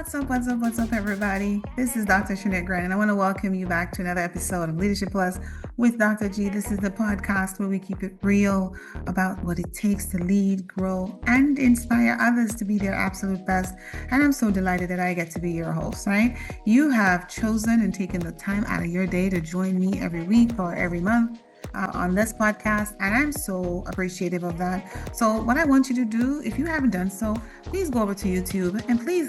What's up, everybody? This is Dr. Shernette Grant, and I want to welcome you back to another episode of Leadership Plus with Dr. G. This is the podcast where we keep it real about what it takes to lead, grow, and inspire others to be their absolute best. And I'm so delighted that I get to be your host, right? You have chosen and taken the time out of your day to join me every week or every month on this podcast, and I'm so appreciative of that. So what I want you to do, if you haven't done so, please go over to YouTube and please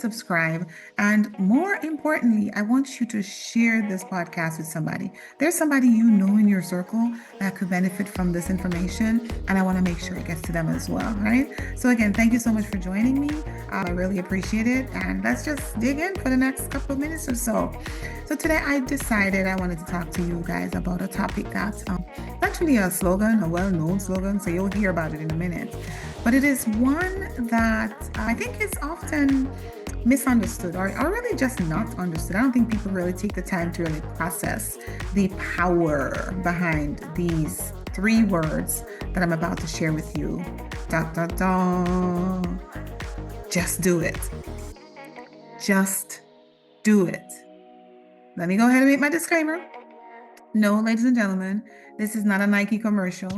subscribe, and more importantly, I want you to share this podcast with somebody. There's somebody you know in your circle that could benefit from this information, and I want to make sure it gets to them as well, right? So again, thank you so much for joining me. I really appreciate it, and let's just dig in for the next couple of minutes or so. So today I decided I wanted to talk to you guys about a topic that's actually a slogan, a well-known slogan, so you'll hear about it in a minute. But it is one that I think is often misunderstood or really just not understood. I don't think people really take the time to really process the power behind these three words that I'm about to share with you. Da, da, da. Just do it. Just do it. Let me go ahead and make my disclaimer. No, ladies and gentlemen, this is not a Nike commercial.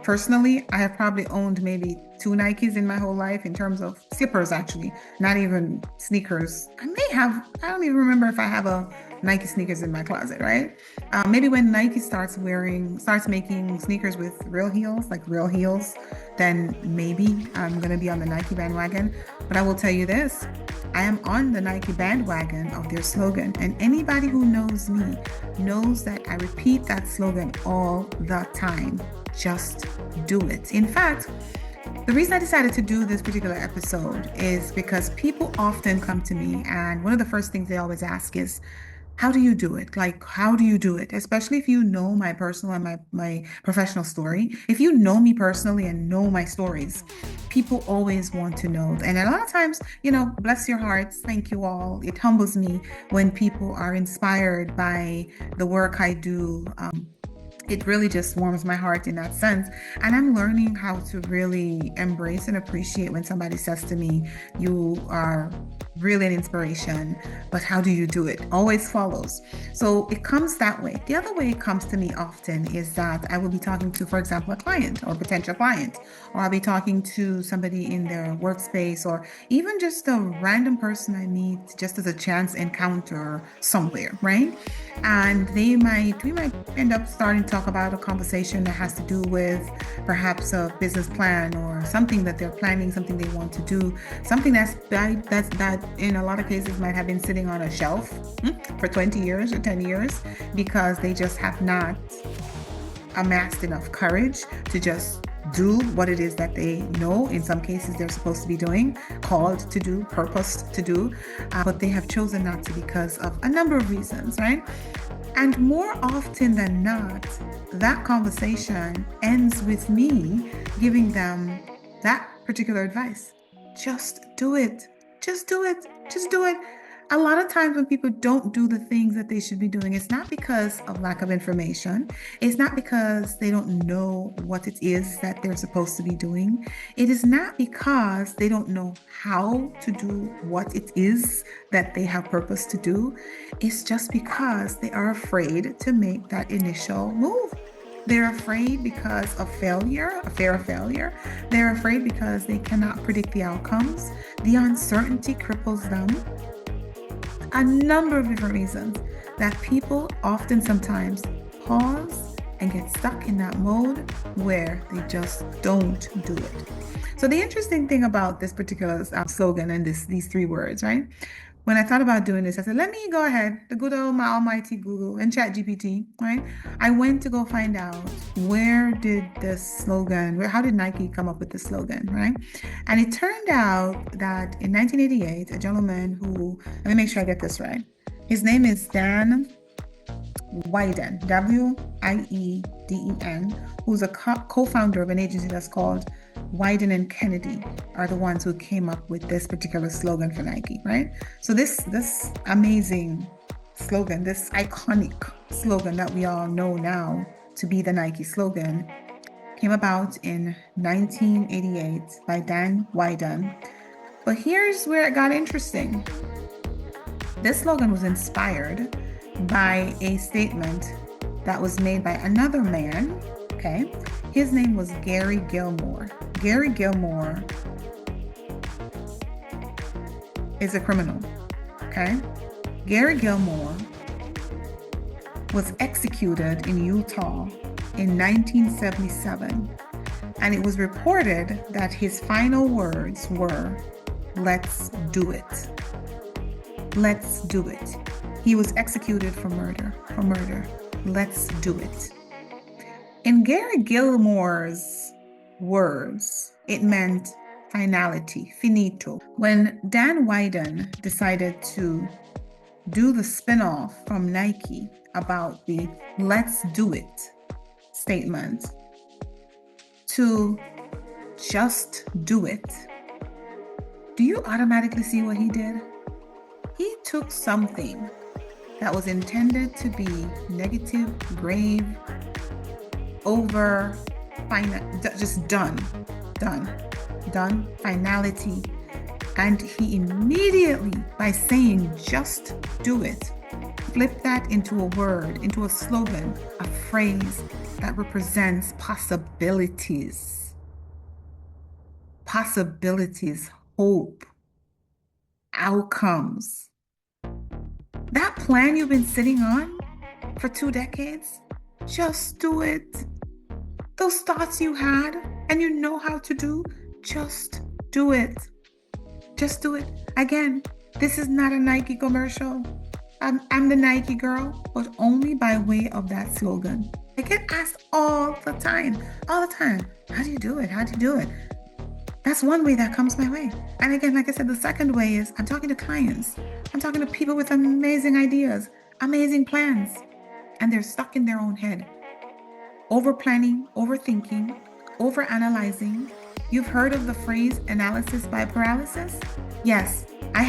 Personally, I have probably owned maybe 2 Nikes in my whole life in terms of slippers, actually, not even sneakers. I don't even remember if I have a Nike sneakers in my closet, right? Maybe when Nike starts making sneakers with real heels, then maybe I'm going to be on the Nike bandwagon. But I will tell you this, I am on the Nike bandwagon of their slogan. And anybody who knows me knows that I repeat that slogan all the time. Just do it. In fact, the reason I decided to do this particular episode is because people often come to me, and one of the first things they always ask is, how do you do it? Like, how do you do it? Especially if you know my personal and my professional story. If you know me personally and know my stories, people always want to know. And a lot of times, bless your hearts, thank you all. It humbles me when people are inspired by the work I do. It really just warms my heart in that sense. And I'm learning how to really embrace and appreciate when somebody says to me, you are really an inspiration, but how do you do it? Always follows. So it comes that way. The other way it comes to me often is that I will be talking to, for example, a client or potential client, or I'll be talking to somebody in their workspace, or even just a random person I meet just as a chance encounter somewhere, right? And we might end up starting to talk about a conversation that has to do with perhaps a business plan or something that they're planning, something they want to do, something that in a lot of cases might have been sitting on a shelf for 20 years or 10 years because they just have not amassed enough courage to just do what it is that they know in some cases they're supposed to be doing, called to do, purposed to do, but they have chosen not to because of a number of reasons, right? And more often than not, that conversation ends with me giving them that particular advice. Just do it. Just do it. Just do it. A lot of times when people don't do the things that they should be doing, it's not because of lack of information. It's not because they don't know what it is that they're supposed to be doing. It is not because they don't know how to do what it is that they have purpose to do. It's just because they are afraid to make that initial move. They're afraid because of failure, a fear of failure. They're afraid because they cannot predict the outcomes. The uncertainty cripples them. A number of different reasons that people often sometimes pause and get stuck in that mode where they just don't do it. So the interesting thing about this particular slogan and these 3 words, right? When I thought about doing this, I said, let me go ahead, the good old my almighty Google and ChatGPT, right? I went to go find out where did this slogan, how did Nike come up with this slogan, right? And it turned out that in 1988, a gentleman who, let me make sure I get this right. His name is Dan Wieden, Wieden, who's a co-founder of an agency that's called Wieden and Kennedy, are the ones who came up with this particular slogan for Nike, right? So this amazing slogan, this iconic slogan that we all know now to be the Nike slogan, came about in 1988 by Dan Wieden. But here's where it got interesting. This slogan was inspired by a statement that was made by another man, okay? His name was Gary Gilmore. Gary Gilmore is a criminal, okay? Gary Gilmore was executed in Utah in 1977, and it was reported that his final words were, "Let's do it. Let's do it." He was executed for murder. Let's do it. In Gary Gilmore's words, it meant finality, finito. When Dan Wieden decided to do the spinoff from Nike about the "let's do it" statement to "just do it," do you automatically see what he did? He took something that was intended to be negative, grave, over, just done, finality. And he immediately, by saying "just do it," flipped that into a word, into a slogan, a phrase that represents possibilities, hope, outcomes. That plan you've been sitting on for 2 decades, just do it. Those thoughts you had and you know how to do, just do it. Just do it. Again, this is not a Nike commercial. I'm the Nike girl, but only by way of that slogan. I get asked all the time. How do you do it? That's one way that comes my way. And again, like I said, the second way is I'm talking to clients. I'm talking to people with amazing ideas, amazing plans, and they're stuck in their own head. Over planning, overthinking, over analyzing. You've heard of the phrase analysis by paralysis? Yes, I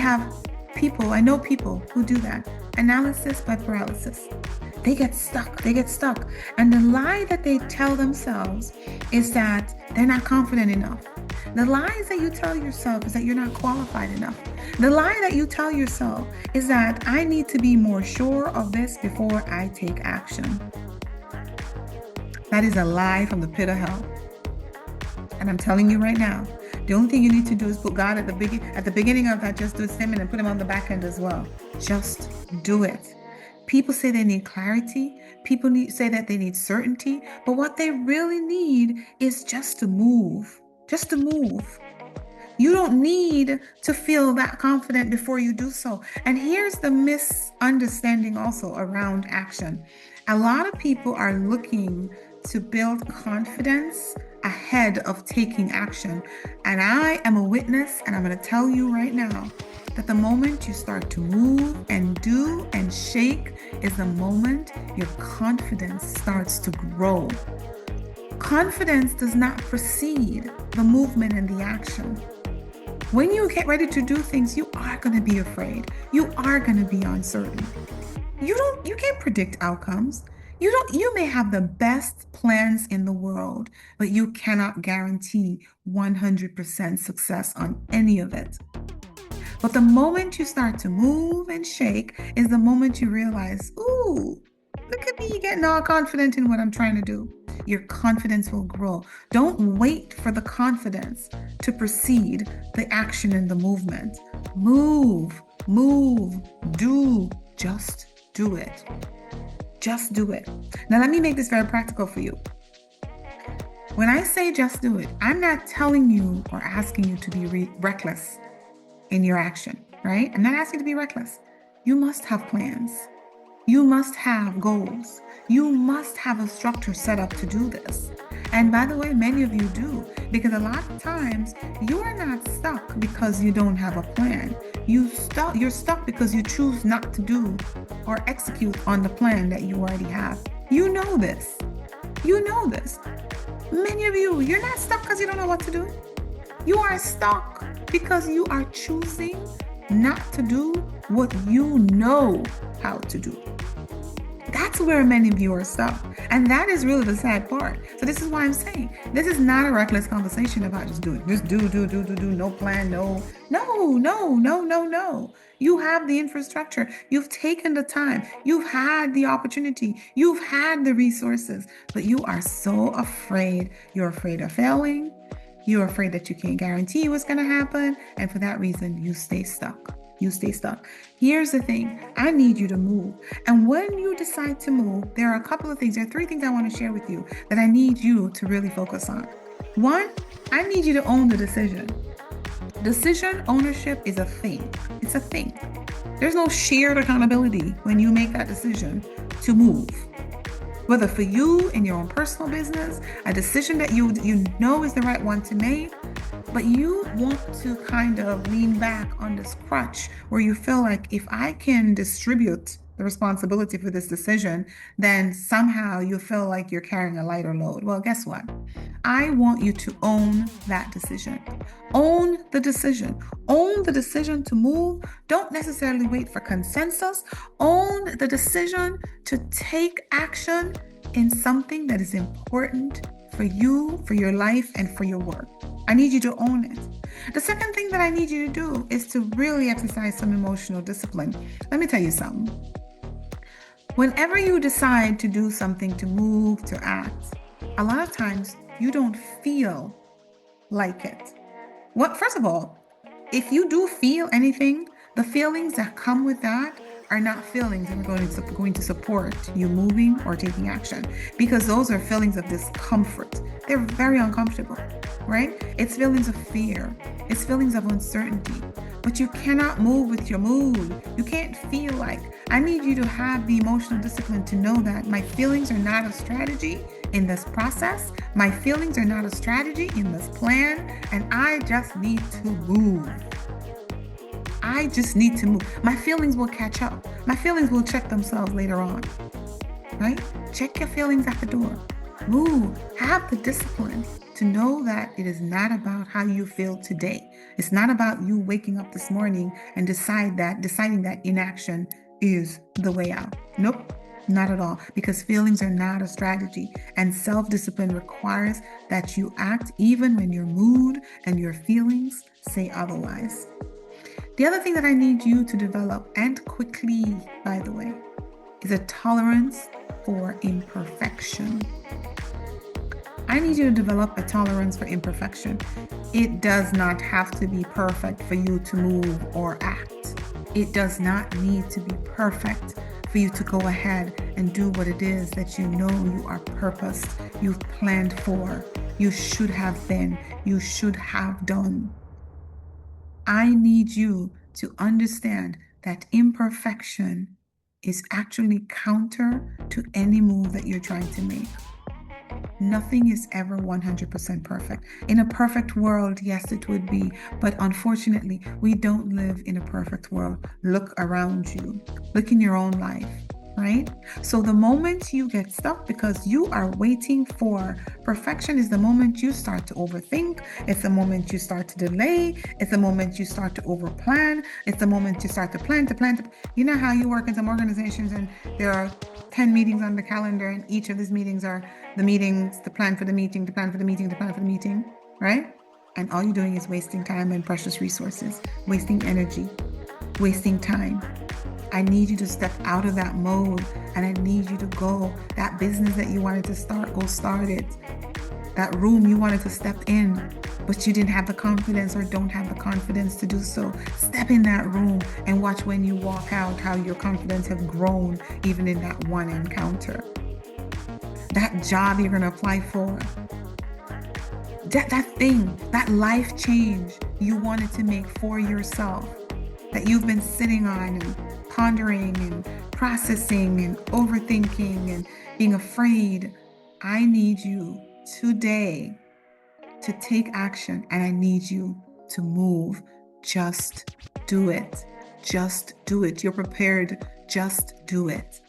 know people who do that. Analysis by paralysis. They get stuck. And the lie that they tell themselves is that they're not confident enough. The lies that you tell yourself is that you're not qualified enough. The lie that you tell yourself is that I need to be more sure of this before I take action. That is a lie from the pit of hell. And I'm telling you right now, the only thing you need to do is put God at the beginning of that just do it statement and put him on the back end as well. Just do it. People say they need clarity. People say that they need certainty. But what they really need is just to move. Just to move. You don't need to feel that confident before you do so. And here's the misunderstanding also around action. A lot of people are looking to build confidence ahead of taking action. And I am a witness, and I'm going to tell you right now that the moment you start to move and do and shake is the moment your confidence starts to grow. Confidence does not precede the movement and the action. When you get ready to do things, you are going to be afraid. You are going to be uncertain. You can't predict outcomes. You may have the best plans in the world, but you cannot guarantee 100% success on any of it. But the moment you start to move and shake is the moment you realize, ooh, look at me getting all confident in what I'm trying to do. Your confidence will grow. Don't wait for the confidence to precede the action and the movement. Move, do, just do it. Just do it. Now, let me make this very practical for you. When I say just do it, I'm not telling you or asking you to be reckless in your action, right? I'm not asking you to be reckless. You must have plans. You must have goals. You must have a structure set up to do this. And by the way, many of you do, because a lot of times you are not stuck because you don't have a plan. You're stuck because you choose not to do or execute on the plan that you already have. You know this. Many of you, you're not stuck because you don't know what to do. You are stuck because you are choosing not to do what you know how to do. That's where many of you are stuck. And that is really the sad part. So this is why I'm saying this is not a reckless conversation about just doing, just do, no plan, no. You have the infrastructure. You've taken the time. You've had the opportunity. You've had the resources, but you are so afraid. You're afraid of failing. You're afraid that you can't guarantee what's going to happen. And for that reason, you stay stuck. You stay stuck. Here's the thing. I need you to move. And when you decide to move, there are a couple of things. There are three things I want to share with you that I need you to really focus on. One, I need you to own the decision. Decision ownership is a thing. It's a thing. There's no shared accountability when you make that decision to move. Whether for you in your own personal business, a decision that you know is the right one to make, but you want to kind of lean back on this crutch where you feel like if I can distribute the responsibility for this decision, then somehow you feel like you're carrying a lighter load. Well, guess what? I want you to own that decision. Own the decision. Own the decision to move. Don't necessarily wait for consensus. Own the decision to take action in something that is important for you, for your life, and for your work. I need you to own it. The second thing that I need you to do is to really exercise some emotional discipline. Let me tell you something. Whenever you decide to do something, to move, to act, a lot of times you don't feel like it. First of all, if you do feel anything, the feelings that come with that are not feelings that are going to support you moving or taking action, because those are feelings of discomfort. They're very uncomfortable, right? It's feelings of fear. It's feelings of uncertainty. But you cannot move with your mood. You can't feel like. I need you to have the emotional discipline to know that my feelings are not a strategy in this process. My feelings are not a strategy in this plan, and I just need to move. I just need to move. My feelings will catch up. My feelings will check themselves later on, right? Check your feelings at the door. Move. Have the discipline to know that it is not about how you feel today. It's not about you waking up this morning and deciding that inaction is the way out. Nope. Not at all, because feelings are not a strategy, and self-discipline requires that you act even when your mood and your feelings say otherwise. The other thing that I need you to develop, and quickly, by the way, is a tolerance for imperfection. I need you to develop a tolerance for imperfection. It does not have to be perfect for you to move or act. It does not need to be perfect for you to go ahead and do what it is that you know you are purposed, you've planned for, you should have been, you should have done. I need you to understand that imperfection is actually counter to any move that you're trying to make. Nothing is ever 100% perfect. In a perfect world, yes, it would be. But unfortunately, we don't live in a perfect world. Look around you. Look in your own life, right? So the moment you get stuck because you are waiting for perfection is the moment you start to overthink. It's the moment you start to delay. It's the moment you start to overplan. It's the moment you start to plan. You know how you work in some organizations and there are 10 meetings on the calendar, and each of these meetings are the meetings, the plan for the meeting, right? And all you're doing is wasting time and precious resources, wasting energy, wasting time. I need you to step out of that mode, and I need you to go. That business that you wanted to start, go start it. That room you wanted to step in, but you didn't have the confidence or don't have the confidence to do so. Step in that room and watch when you walk out how your confidence have grown even in that one encounter. That job you're going to apply for, that thing, that life change you wanted to make for yourself, that you've been sitting on and pondering and processing and overthinking and being afraid. I need you today to take action, and I need you to move. Just do it. Just do it. You're prepared. Just do it.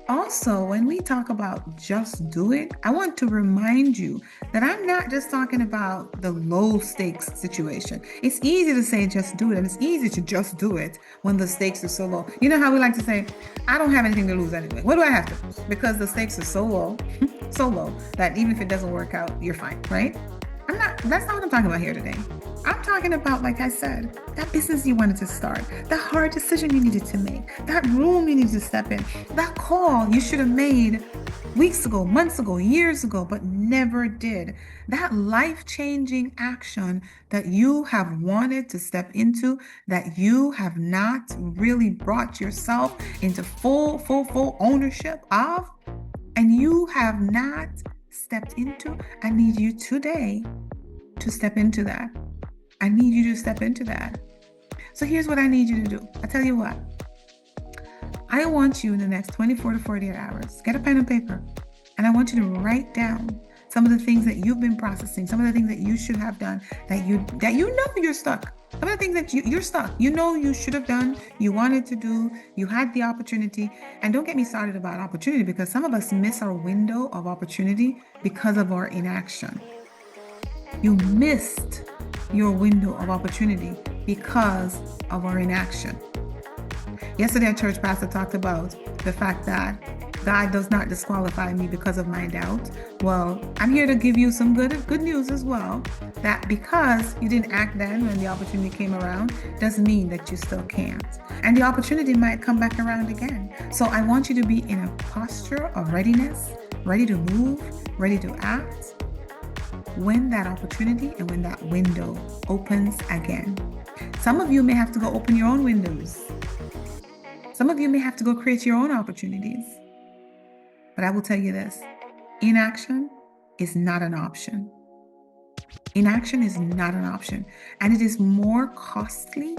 Also, when we talk about just do it, I want to remind you that I'm not just talking about the low stakes situation. It's easy to say just do it, and it's easy to just do it when the stakes are so low. You know how we like to say, I don't have anything to lose anyway. What do I have to lose? Because the stakes are so low, so low that even if it doesn't work out, you're fine, right? That's not what I'm talking about here today. I'm talking about, like I said, that business you wanted to start, that hard decision you needed to make, that room you needed to step in, that call you should have made weeks ago, months ago, years ago, but never did. That life-changing action that you have wanted to step into, that you have not really brought yourself into full ownership of, and you have not stepped into. I need you today to step into that. I need you to step into that. So here's what I need you to do. I tell you what, I want you in the next 24 to 48 hours, get a pen and paper, and I want you to write down some of the things that you've been processing, some of the things that you should have done, that you know you're stuck. Some of the things that you're stuck, you know you should have done, you wanted to do, you had the opportunity. And don't get me started about opportunity, because some of us miss our window of opportunity because of our inaction. You missed your window of opportunity because of our inaction. Yesterday, a church pastor talked about the fact that God does not disqualify me because of my doubt. Well, I'm here to give you some good news as well, that because you didn't act then when the opportunity came around, doesn't mean that you still can't. And the opportunity might come back around again. So I want you to be in a posture of readiness, ready to move, ready to act when that opportunity and when that window opens again. Some of you may have to go open your own windows. Some of you may have to go create your own opportunities. But I will tell you this, inaction is not an option. Inaction is not an option. And it is more costly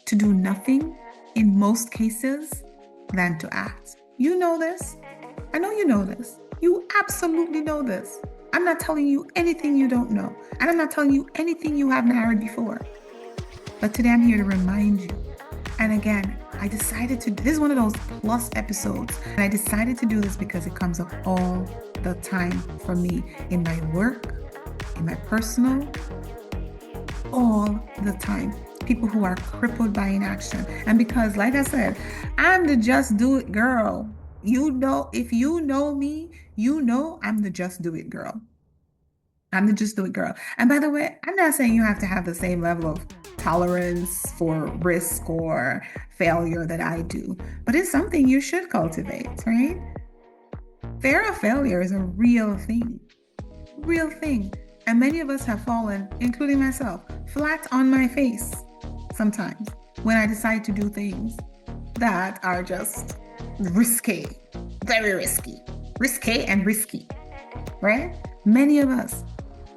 to do nothing in most cases than to act. You know this. I know you know this. You absolutely know this. I'm not telling you anything you don't know. And I'm not telling you anything you haven't heard before. But today I'm here to remind you. And again, I decided to, this is one of those plus episodes. And I decided to do this because it comes up all the time for me in my work, in my personal, all the time. People who are crippled by inaction. And because, like I said, I'm the just do it girl. You know, if you know me, you know I'm the just do it girl. I'm the just do it girl. And by the way, I'm not saying you have to have the same level of tolerance for risk or failure that I do, but it's something you should cultivate, right? Fear of failure is a real thing, real thing. And many of us have fallen, including myself, flat on my face sometimes when I decide to do things that are just risky, very risky and risky, right? Many of us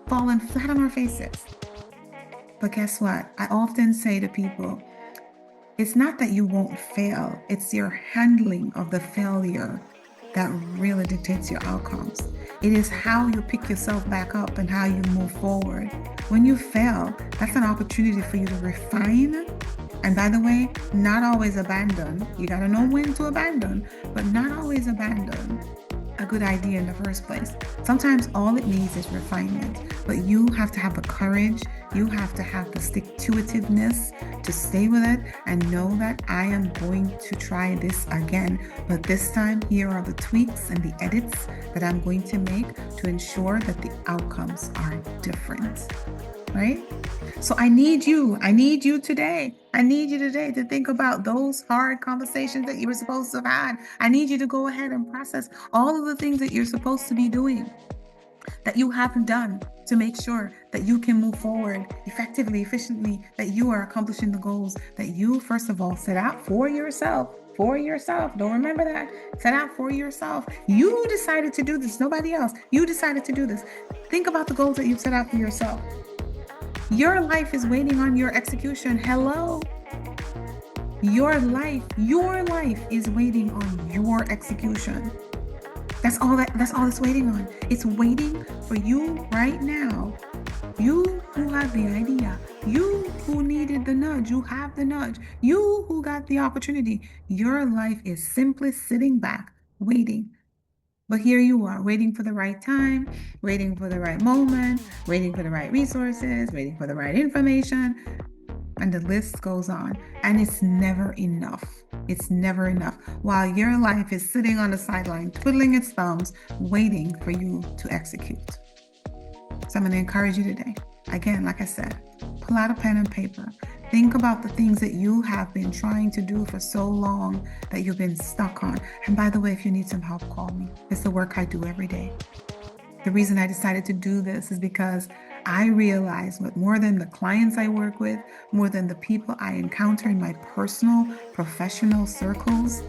fallen flat on our faces. But guess what? I often say to people, it's not that you won't fail, it's your handling of the failure that really dictates your outcomes. It is how you pick yourself back up and how you move forward. When you fail, that's an opportunity for you to refine. And by the way, not always abandon. You got to know when to abandon, but not always abandon a good idea in the first place. Sometimes all it needs is refinement, but you have to have the courage, you have to have the stick-to-itiveness to stay with it and know that I am going to try this again, but this time here are the tweaks and the edits that I'm going to make to ensure that the outcomes are different, right? So I need you today. I need you today to think about those hard conversations that you were supposed to have had. I need you to go ahead and process all of the things that you're supposed to be doing that you haven't done to make sure that you can move forward effectively, efficiently, that you are accomplishing the goals that you, first of all, set out for yourself. For yourself. Don't remember that. Set out for yourself. You decided to do this, nobody else. You decided to do this. Think about the goals that you've set out for yourself. Your life is waiting on your execution. Hello. Your life is waiting on your execution. That's all it's waiting on. It's waiting for you right now. You who had the idea, you who needed the nudge, you have the nudge, you who got the opportunity. Your life is simply sitting back, waiting. But here you are, waiting for the right time, waiting for the right moment, waiting for the right resources, waiting for the right information, and the list goes on. And it's never enough. It's never enough. While your life is sitting on the sideline, twiddling its thumbs, waiting for you to execute. So I'm going to encourage you today. Again, like I said, pull out a pen and paper. Think about the things that you have been trying to do for so long that you've been stuck on. And by the way, if you need some help, call me. It's the work I do every day. The reason I decided to do this is because I realize what more than the clients I work with, more than the people I encounter in my personal, professional circles,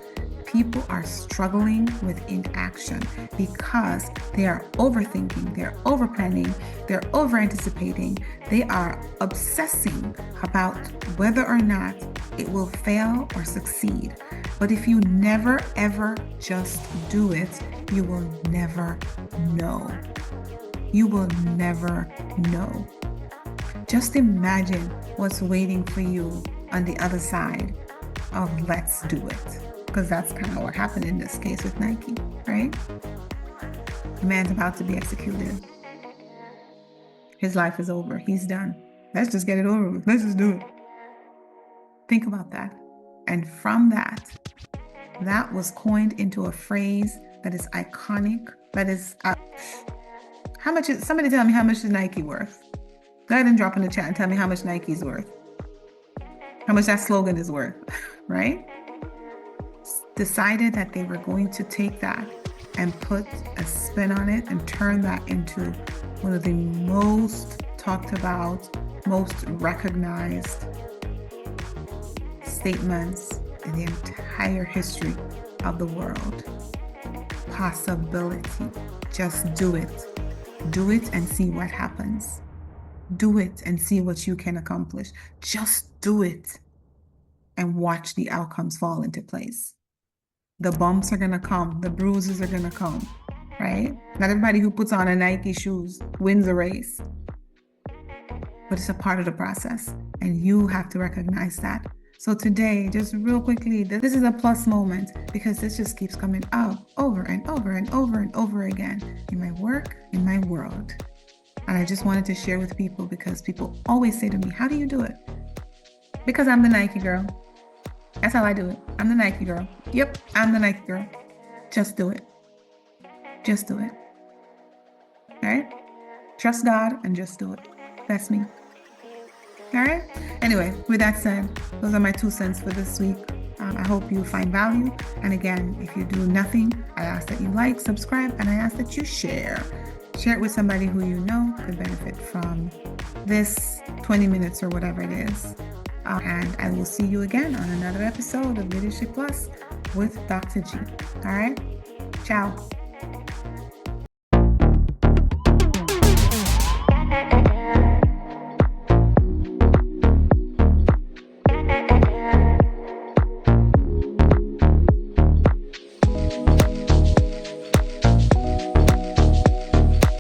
people are struggling with inaction because they are overthinking, they're overplanning, they're over-anticipating, they are obsessing about whether or not it will fail or succeed. But if you never, ever just do it, you will never know. You will never know. Just imagine what's waiting for you on the other side of let's do it. Because that's kind of what happened in this case with Nike, right? The man's about to be executed. His life is over. He's done. Let's just get it over with. Let's just do it. Think about that. And from that was coined into a phrase that is iconic, that is, somebody tell me how much is Nike worth? Go ahead and drop in the chat and tell me how much Nike's worth. How much that slogan is worth, right? Decided that they were going to take that and put a spin on it and turn that into one of the most talked about, most recognized statements in the entire history of the world. Possibility. Just do it. Do it and see what happens. Do it and see what you can accomplish. Just do it and watch the outcomes fall into place. The bumps are going to come. The bruises are going to come, right? Not everybody who puts on a Nike shoes wins a race, but it's a part of the process, and you have to recognize that. So today, just real quickly, this is a plus moment because this just keeps coming up over and over and over and over again in my work, in my world. And I just wanted to share with people because people always say to me, how do you do it? Because I'm the Nike girl. That's how I do it. I'm the Nike girl. Yep, I'm the Nike girl. Just do it. Just do it. All right? Trust God and just do it. That's me. All right? Anyway, with that said, those are my 2 cents for this week. I hope you find value. And again, if you do nothing, I ask that you like, subscribe, and I ask that you share. Share it with somebody who you know could benefit from this 20 minutes or whatever it is. And I will see you again on another episode of Leadership Plus with Dr. G. All right? Ciao.